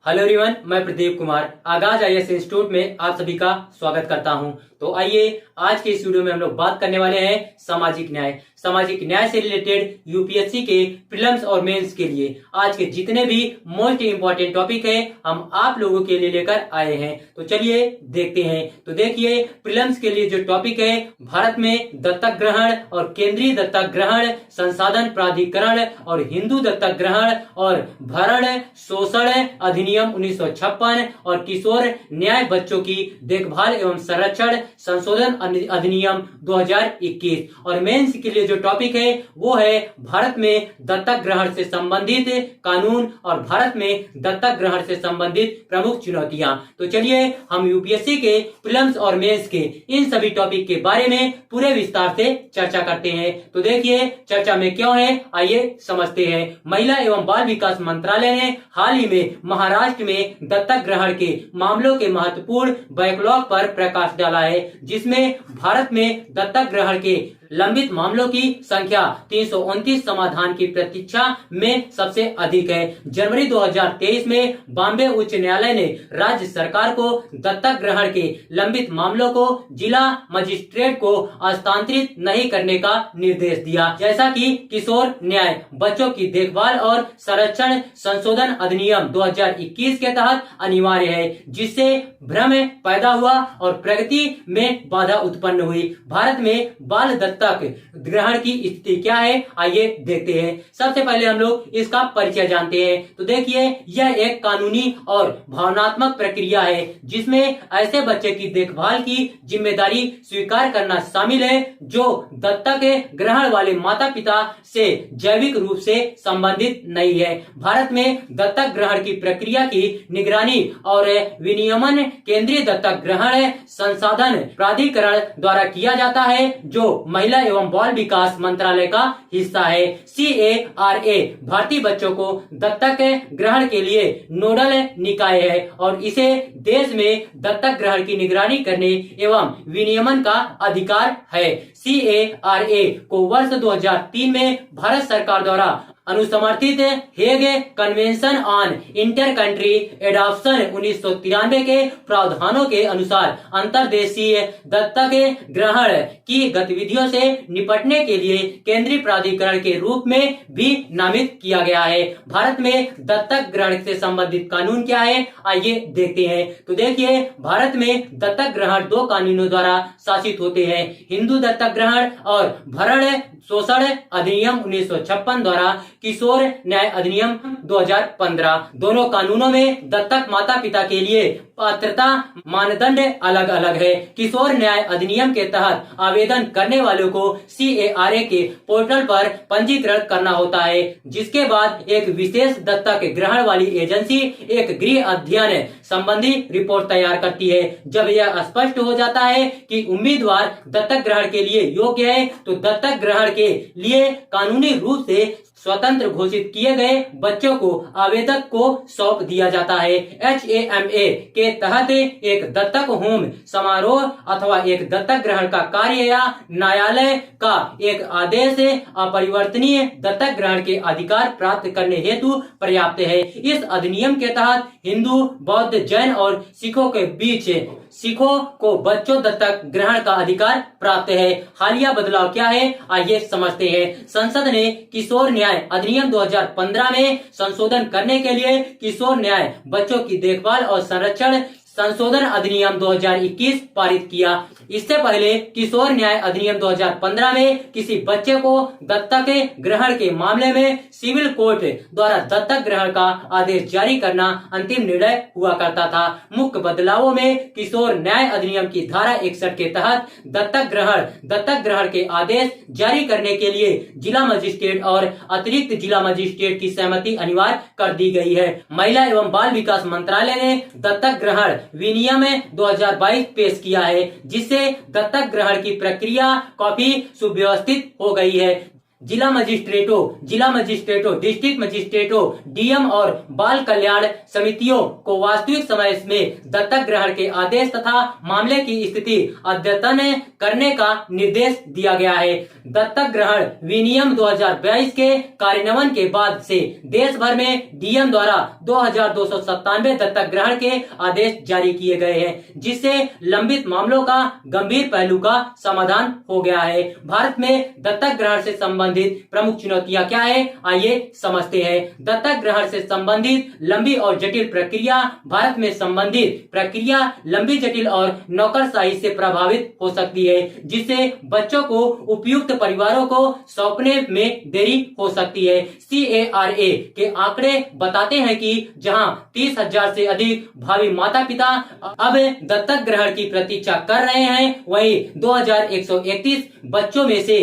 Hello everyone, मैं प्रदीप कुमार आगाज IAS institute में आप सभी का स्वागत करता हूं। तो आइए आज के इस वीडियो में हम लोग बात करने वाले हैं सामाजिक न्याय से रिलेटेड यूपीएससी के प्रीलिम्स और मेंस के लिए आज के जितने भी मोस्ट इंपॉर्टेंट टॉपिक है हम आप लोगों के लिए लेकर आए हैं। तो चलिए देखते हैं। तो देखिए, प्रीलिम्स के लिए जो टॉपिक है, भारत में दत्तक ग्रहण और केंद्रीय दत्तक ग्रहण संसाधन प्राधिकरण और हिंदू दत्तक ग्रहण और भरण शोषण अधिनियम 1956 और किशोर न्याय बच्चों की देखभाल एवं संरक्षण संशोधन अधिनियम 2021 और मेंस के लिए जो टॉपिक है वो है भारत में दत्तक ग्रहण से संबंधित कानून और भारत में दत्तक ग्रहण से संबंधित प्रमुख चुनौतियां। तो चलिए हम यूपीएससी के प्रीलिम्स और मेंस के इन सभी टॉपिक के बारे में पूरे विस्तार से चर्चा करते हैं। तो देखिए चर्चा में क्यों है, आइए समझते हैं। महिला एवं बाल विकास मंत्रालय ने हाल ही में महाराष्ट्र में दत्तक ग्रहण के मामलों के महत्वपूर्ण बैकलॉग पर प्रकाश डाला है, जिसमें भारत में दत्तक ग्रहण के लंबित मामलों की संख्या 329 समाधान की प्रतीक्षा में सबसे अधिक है। जनवरी 2023 में बॉम्बे उच्च न्यायालय ने राज्य सरकार को दत्तक ग्रहण के लंबित मामलों को जिला मजिस्ट्रेट को हस्तांतरित नहीं करने का निर्देश दिया, जैसा कि किशोर न्याय बच्चों की देखभाल और संरक्षण संशोधन अधिनियम 2021 के तहत अनिवार्य है, जिससे भ्रम पैदा हुआ और प्रगति में बाधा उत्पन्न हुई। भारत में बाल दत्तक ग्रहण की स्थिति क्या है, आइए देखते हैं। सबसे पहले हम लोग इसका परिचय जानते हैं। तो देखिए, यह एक कानूनी और भावनात्मक प्रक्रिया है जिसमें ऐसे बच्चे की देखभाल की जिम्मेदारी स्वीकार करना शामिल है जो दत्तक ग्रहण वाले माता पिता से जैविक रूप से संबंधित नहीं है। भारत में दत्तक ग्रहण की प्रक्रिया की निगरानी और विनियमन केंद्रीय दत्तक ग्रहण संसाधन प्राधिकरण द्वारा किया जाता है, जो महिला एवं बाल विकास मंत्रालय का हिस्सा है। CARA भारतीय बच्चों को दत्तक ग्रहण के लिए नोडल निकाय है और इसे देश में दत्तक ग्रहण की निगरानी करने एवं विनियमन का अधिकार है। CARA को वर्ष 2003 में भारत सरकार द्वारा अनुसमर्थित Hague convention on inter country adoption 1993 के प्रावधानों के अनुसार अंतर्देशीय दत्तक ग्रहण की गतिविधियों से निपटने के लिए केंद्रीय प्राधिकरण के रूप में भी नामित किया गया है। भारत में दत्तक ग्रहण से संबंधित कानून क्या है, आइए देखते हैं। तो देखिए, भारत में दत्तक ग्रहण दो कानूनों द्वारा शासित होते हैं, हिंदू दत्तक ग्रहण और भरण शोषण अधिनियम 1956 द्वारा किशोर न्याय अधिनियम 2015। दोनों कानूनों में दत्तक माता पिता के लिए पात्रता मानदंड अलग अलग है। किशोर न्याय अधिनियम के तहत आवेदन करने वालों को CARA के पोर्टल पर पंजीकृत करना होता है, जिसके बाद एक विशेष दत्तक ग्रहण वाली एजेंसी एक गृह अध्ययन संबंधी रिपोर्ट तैयार करती है। जब यह स्पष्ट हो जाता है कि उम्मीदवार दत्तक ग्रहण के लिए योग्य है, तो दत्तक ग्रहण के लिए कानूनी रूप से स्वतंत्र घोषित किए गए बच्चों को आवेदक को सौंप दिया जाता है। HAMA के तहत एक दत्तक होम समारोह अथवा एक दत्तक ग्रहण का कार्य या न्यायालय का एक आदेश अपरिवर्तनीय दत्तक ग्रहण के अधिकार प्राप्त करने हेतु पर्याप्त है। इस अधिनियम के तहत हिंदू, बौद्ध, जैन और सिखों के बीच सिखों को बच्चों दत्तक ग्रहण का अधिकार प्राप्त है। हालिया बदलाव क्या है, आइए समझते हैं। संसद ने किशोर न्याय अधिनियम 2015 में संशोधन करने के लिए किशोर न्याय बच्चों की देखभाल और संरक्षण संशोधन अधिनियम 2021 पारित किया। इससे पहले किशोर न्याय अधिनियम 2015 में किसी बच्चे को दत्तक ग्रहण के मामले में सिविल कोर्ट द्वारा दत्तक ग्रहण का आदेश जारी करना अंतिम निर्णय हुआ करता था। मुख्य बदलावों में किशोर न्याय अधिनियम की धारा 61 के तहत दत्तक ग्रहण के आदेश जारी करने के लिए जिला मजिस्ट्रेट और अतिरिक्त जिला मजिस्ट्रेट की सहमति अनिवार्य कर दी गई है। महिला एवं बाल विकास मंत्रालय ने दत्तक ग्रहण विनियम 2022 पेश किया है, जिससे दत्तक ग्रहण की प्रक्रिया काफी सुव्यवस्थित हो गई है। जिला मजिस्ट्रेटों, डिस्ट्रिक्ट मजिस्ट्रेटों, डीएम और बाल कल्याण समितियों को वास्तविक समय में दत्तक ग्रहण के आदेश तथा मामले की स्थिति अद्यतन करने का निर्देश दिया गया है। दत्तक ग्रहण विनियम 2022 के कार्यान्वयन के बाद से देश भर में डीएम द्वारा 2297 दत्तक ग्रहण के आदेश जारी किए गए हैं, जिससे लंबित मामलों का गंभीर पहलू का समाधान हो गया है। भारत में दत्तक ग्रहण से संबंधित प्रमुख चुनौतियां क्या है, आइए समझते हैं। दत्तक ग्रहण से संबंधित लंबी और जटिल प्रक्रिया। भारत में संबंधित प्रक्रिया लंबी, जटिल और नौकरशाही से प्रभावित हो सकती है, जिससे बच्चों को उपयुक्त परिवारों को सौंपने में देरी हो सकती है। CARA के आंकड़े बताते हैं कि जहां 30,000 से अधिक भावी माता पिता अब दत्तक ग्रहण की प्रतीक्षा कर रहे हैं, वहीं 2131 बच्चों में से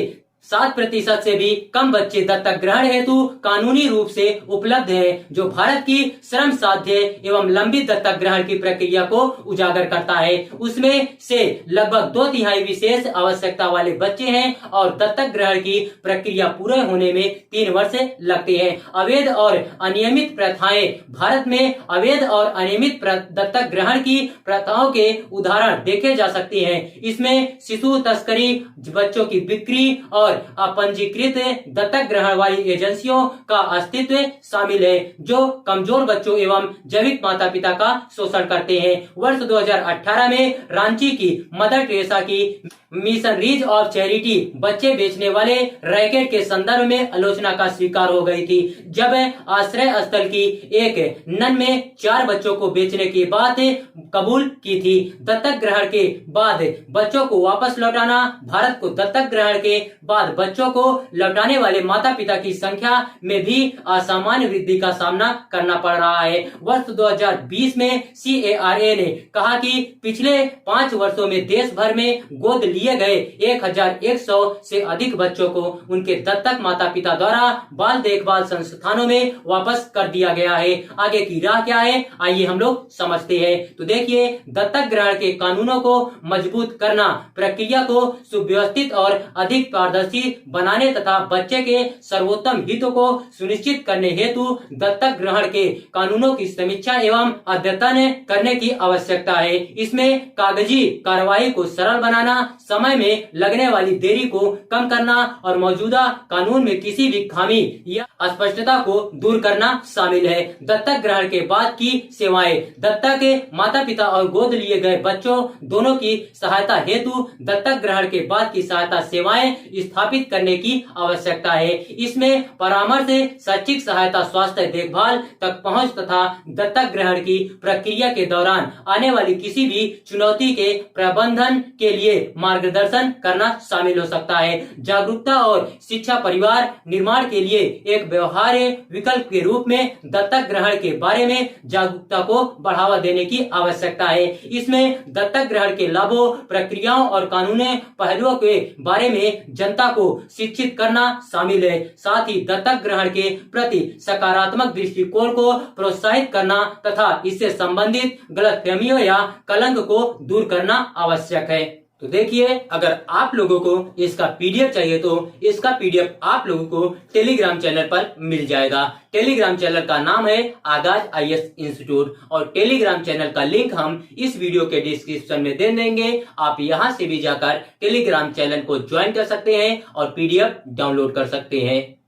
7% से भी कम बच्चे दत्तक ग्रहण हेतु कानूनी रूप से उपलब्ध हैं, जो भारत की श्रम साध्य एवं लंबी दत्तक ग्रहण की प्रक्रिया को उजागर करता है। उसमें से लगभग 2/3 विशेष आवश्यकता वाले बच्चे हैं और दत्तक ग्रहण की प्रक्रिया पूरे होने में 3 वर्ष लगते हैं। अवैध और अनियमित प्रथाएं। भारत में अवैध और अनियमित दत्तक ग्रहण की प्रथाओं के उदाहरण देखे जा सकते हैं। इसमें शिशु तस्करी, बच्चों की बिक्री और अपंजीकृत दत्तक ग्रहण वाली एजेंसियों का अस्तित्व शामिल है, जो कमजोर बच्चों एवं जैविक माता पिता का शोषण करते हैं। वर्ष 2018 में रांची की मदर टेरेसा की मिशन रीज ऑफ चैरिटी बच्चे बेचने वाले रैकेट के संदर्भ में आलोचना का शिकार हो गई थी, जब आश्रय स्थल की एक नन में 4 बच्चों को बेचने की बात कबूल की थी। दत्तक ग्रहण के बाद बच्चों को वापस लौटाना। भारत को दत्तक ग्रहण के बाद बच्चों को लौटाने वाले माता पिता की संख्या में भी असामान्य वृद्धि का सामना करना पड़ रहा है। वर्ष 2020 में CARA ने कहा कि पिछले 5 वर्षों में देश भर में गोद लिए गए 1100 से अधिक बच्चों को उनके दत्तक माता पिता द्वारा बाल देखभाल संस्थानों में वापस कर दिया गया है। आगे की राह क्या है, आइए हम लोग समझते हैं। तो देखिए, दत्तक ग्रहण के कानूनों को मजबूत करना, प्रक्रिया को सुव्यवस्थित और अधिक पारदर्शी बनाने तथा बच्चे के सर्वोत्तम हितों को सुनिश्चित करने हेतु दत्तक ग्रहण के कानूनों की समीक्षा एवं अद्यतन करने की आवश्यकता है। इसमें कागजी कार्रवाई को सरल बनाना, समय में लगने वाली देरी को कम करना और मौजूदा कानून में किसी भी खामी या अस्पष्टता को दूर करना शामिल है। दत्तक ग्रहण के बाद की सेवाएं। दत्तक माता पिता और गोद लिए गए बच्चों दोनों की सहायता हेतु दत्तक ग्रहण के बाद की सहायता सेवाएं स्थापित करने की आवश्यकता है। इसमें परामर्श, शैक्षिक सहायता, स्वास्थ्य देखभाल तक पहुंच तथा दत्तक ग्रहण की प्रक्रिया के दौरान आने वाली किसी भी चुनौती के प्रबंधन के लिए मार्गदर्शन करना शामिल हो सकता है। जागरूकता और शिक्षा परिवार निर्माण के लिए एक व्यवहार्य विकल्प के रूप में दत्तक ग्रहण के बारे में जागरूकता को बढ़ावा देने की आवश्यकता है। इसमें दत्तक ग्रहण के लाभों, प्रक्रियाओं और कानूनी पहलुओं के बारे में जनता को शिक्षित करना शामिल है। साथ ही दत्तक ग्रहण के प्रति सकारात्मक दृष्टिकोण को प्रोत्साहित करना तथा इससे संबंधित गलतफहमियों या कलंक को दूर करना आवश्यक है। तो देखिए, अगर आप लोगों को इसका PDF चाहिए तो इसका PDF आप लोगों को टेलीग्राम चैनल पर मिल जाएगा। टेलीग्राम चैनल का नाम है आगाज IAS इंस्टीट्यूट और टेलीग्राम चैनल का लिंक हम इस वीडियो के डिस्क्रिप्शन में दे देंगे। आप यहां से भी जाकर टेलीग्राम चैनल को ज्वाइन कर सकते हैं और PDF डाउनलोड कर सकते हैं।